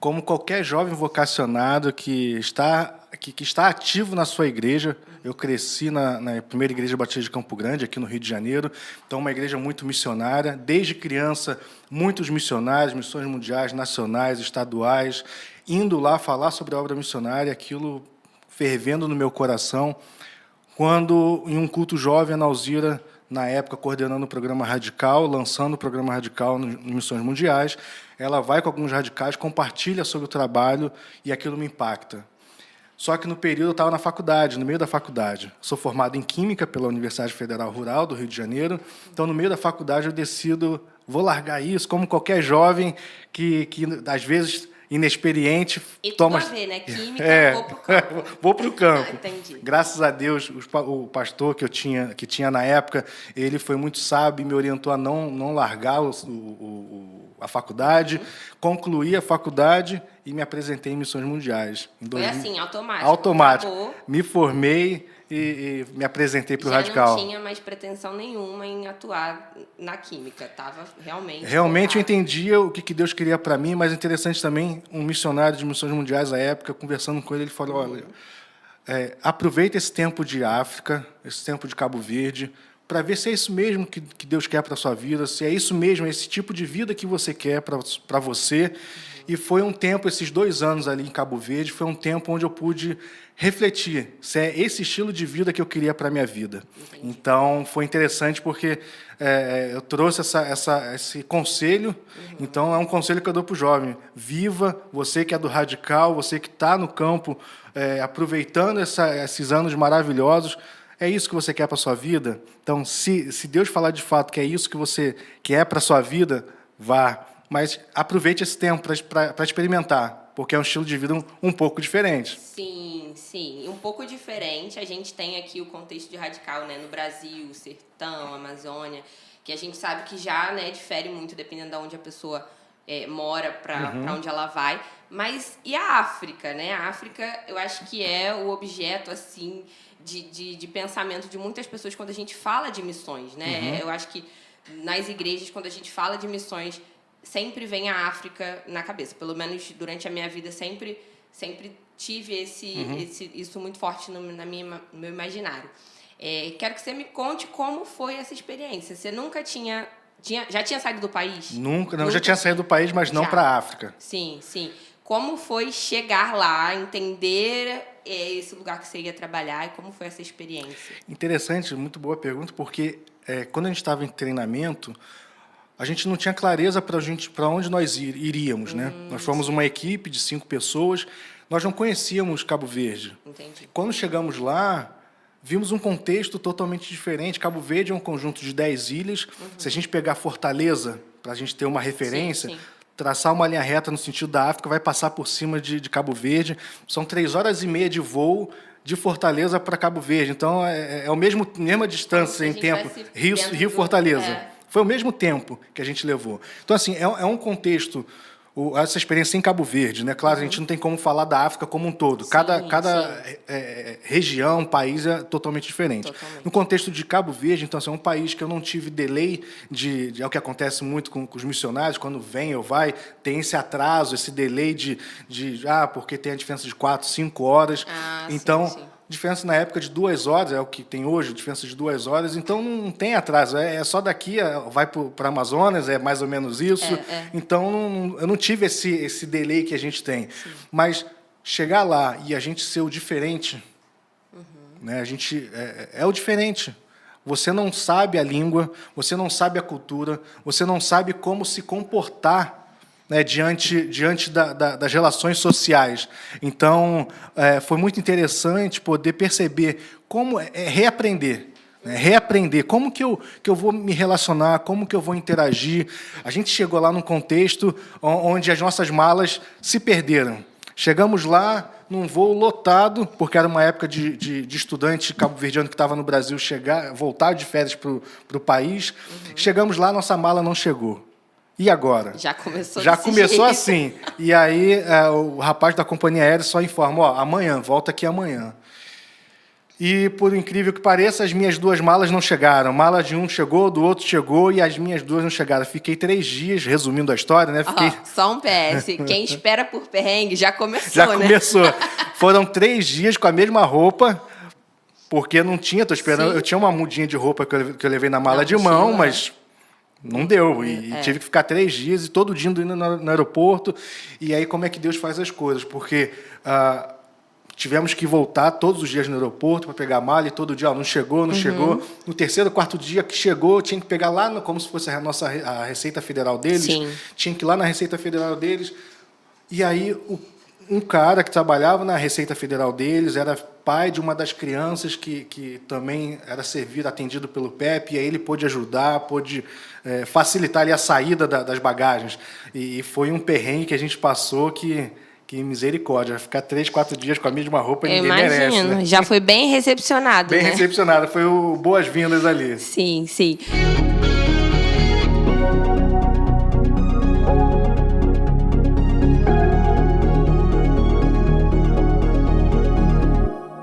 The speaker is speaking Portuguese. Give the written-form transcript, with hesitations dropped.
Como qualquer jovem vocacionado que está ativo na sua igreja, eu cresci na primeira igreja batista de Campo Grande, aqui no Rio de Janeiro, então uma igreja muito missionária. Desde criança, muitos missionários, missões mundiais, nacionais, estaduais, indo lá falar sobre a obra missionária, aquilo fervendo no meu coração. Quando, em um culto jovem, a Nauzira, na época, coordenando o programa Radical, lançando o programa Radical em Missões Mundiais, ela vai com alguns radicais, compartilha sobre o trabalho e aquilo me impacta. Só que no período eu estava na faculdade, no meio da faculdade. Sou formado em Química pela Universidade Federal Rural do Rio de Janeiro, então, no meio da faculdade, eu decido, vou largar isso, como qualquer jovem que às vezes, inexperiente, e toma... tudo a ver, né? Química, vou para o campo. Vou para o campo. Entendi. Graças a Deus, o pastor que tinha na época, ele foi muito sábio e me orientou a não largar a faculdade, concluí a faculdade e me apresentei em Missões Mundiais. Foi assim, automático. Automático. Acabou. Me formei e me apresentei para o Radical. Já não tinha mais pretensão nenhuma em atuar na Química. Estava realmente... Realmente eu focado. entendia o que Deus queria para mim, mas interessante também, um missionário de Missões Mundiais à época, conversando com ele, ele falou, olha, aproveita esse tempo de África, esse tempo de Cabo Verde, para ver se é isso mesmo que Deus quer para a sua vida, se é isso mesmo, esse tipo de vida que você quer para você. E foi um tempo, esses 2 anos ali em Cabo Verde, foi um tempo onde eu pude refletir se é esse estilo de vida que eu queria para a minha vida. Entendi. Então, foi interessante porque eu trouxe esse conselho. Então, é um conselho que eu dou para o jovem. Viva, você que é do Radical, você que está no campo, aproveitando esses anos maravilhosos. É isso que você quer para a sua vida? Então, se Deus falar de fato que é isso que você quer para a sua vida, vá. Mas aproveite esse tempo para experimentar, porque é um estilo de vida um pouco diferente. Sim, sim. Um pouco diferente. A gente tem aqui o contexto de Radical, né? No Brasil, sertão, Amazônia, que a gente sabe que já, né, difere muito dependendo de onde a pessoa mora para onde ela vai. Mas e a África, né? A África, eu acho que é o objeto, assim, de pensamento de muitas pessoas quando a gente fala de missões, né? Eu acho que nas igrejas, quando a gente fala de missões, sempre vem a África na cabeça. Pelo menos durante a minha vida, sempre tive isso muito forte no meu imaginário. Quero que você me conte como foi essa experiência. Você nunca já tinha saído do país? Nunca, não, já tinha saído do país, mas não para a África. Sim, sim. Como foi chegar lá, entender esse lugar que você ia trabalhar e como foi essa experiência? Interessante, muito boa pergunta, porque quando a gente estava em treinamento, a gente não tinha clareza para onde nós iríamos, né? Nós fomos uma equipe de 5 pessoas, nós não conhecíamos Cabo Verde. Entendi. Quando chegamos lá, vimos um contexto totalmente diferente. Cabo Verde é um conjunto de 10 ilhas. Se a gente pegar Fortaleza, para a gente ter uma referência, sim. traçar uma linha reta no sentido da África, vai passar por cima de Cabo Verde. São 3 horas e meia de voo de Fortaleza para Cabo Verde. Então, é a mesma distância em tempo. Rio-Fortaleza. Foi o mesmo tempo que a gente levou. Então, assim, é um contexto, essa experiência em Cabo Verde, né? Claro, a gente não tem como falar da África como um todo. Cada região, país é totalmente diferente. Totalmente. No contexto de Cabo Verde, então, assim, é um país que eu não tive delay é o que acontece muito com os missionários, quando vem ou vai, tem esse atraso, esse delay porque tem a diferença de 4, 5 horas. Então, sim. Diferença na época de 2 horas, é o que tem hoje, diferença de 2 horas, então não tem atraso, é só daqui, vai para Amazonas, é mais ou menos isso. Então, eu não tive esse delay que a gente tem. Sim. Mas chegar lá e a gente ser o diferente, né, a gente é o diferente. Você não sabe a língua, você não sabe a cultura, você não sabe como se comportar, né, diante das relações sociais. Então, foi muito interessante poder perceber como reaprender. Reaprender como que eu vou me relacionar, como que eu vou interagir. A gente chegou lá num contexto onde as nossas malas se perderam. Chegamos lá num voo lotado, porque era uma época de estudante cabo-verdiano que estava no Brasil voltar de férias para o país. Chegamos lá, nossa mala não chegou. E agora? Já começou jeito. Assim. E aí o rapaz da companhia aérea só informa, amanhã, volta aqui amanhã. E, por incrível que pareça, as minhas 2 malas não chegaram. Mala de um chegou, do outro chegou, e as minhas 2 não chegaram. Fiquei 3 dias, resumindo a história, né? Fiquei... Só um PS. Quem espera por perrengue já começou, Já né? começou. Foram 3 dias com a mesma roupa, porque não tinha, tô esperando. Sim. Eu tinha uma mudinha de roupa que eu levei na mala Na de mochila, mão, né? mas não deu. E tive que ficar 3 dias e todo dia indo no aeroporto. E aí, como é que Deus faz as coisas? Porque tivemos que voltar todos os dias no aeroporto para pegar a mala e todo dia, não chegou, não chegou. No terceiro, quarto dia que chegou, tinha que pegar lá, como se fosse a Receita Federal deles. Sim. Tinha que ir lá na Receita Federal deles. E aí, um cara que trabalhava na Receita Federal deles era pai de uma das crianças que também era atendido pelo PEP, e aí ele pôde ajudar, pôde facilitar ali a saída das bagagens. E foi um perrengue que a gente passou que misericórdia, vai ficar 3, 4 dias com a mesma roupa e ninguém merece. Imagino. Né? Já foi bem recepcionado, Bem né? recepcionada, foi o boas-vindas ali. Sim, sim.